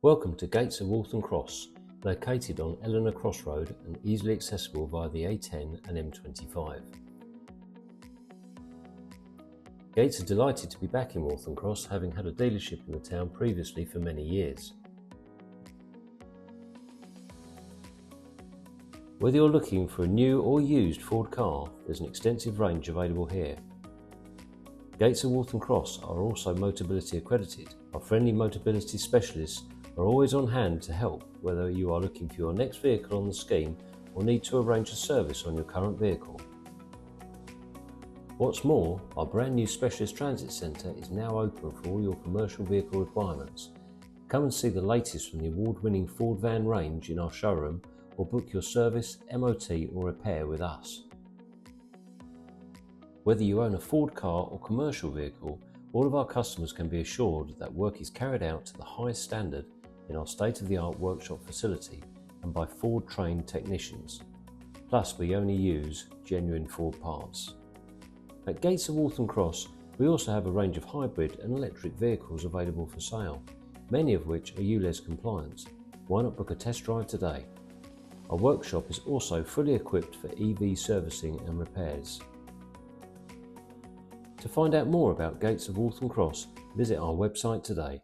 Welcome to Gates of Waltham Cross, located on Eleanor Cross Road and easily accessible via the A10 and M25. Gates are delighted to be back in Waltham Cross, having had a dealership in the town previously for many years. Whether you're looking for a new or used Ford car, there's an extensive range available here. Gates of Waltham Cross are also Motability accredited. Our friendly Motability specialists are always on hand to help, whether you are looking for your next vehicle on the scheme or need to arrange a service on your current vehicle. What's more, our brand new Specialist Transit Centre is now open for all your commercial vehicle requirements. Come and see the latest from the award-winning Ford van range in our showroom, or book your service, MOT or repair with us. Whether you own a Ford car or commercial vehicle, all of our customers can be assured that work is carried out to the highest standard in our state-of-the-art workshop facility and by Ford-trained technicians. Plus, we only use genuine Ford parts. At Gates of Waltham Cross, we also have a range of hybrid and electric vehicles available for sale, many of which are ULEZ compliant. Why not book a test drive today? Our workshop is also fully equipped for EV servicing and repairs. To find out more about Gates of Waltham Cross, visit our website today.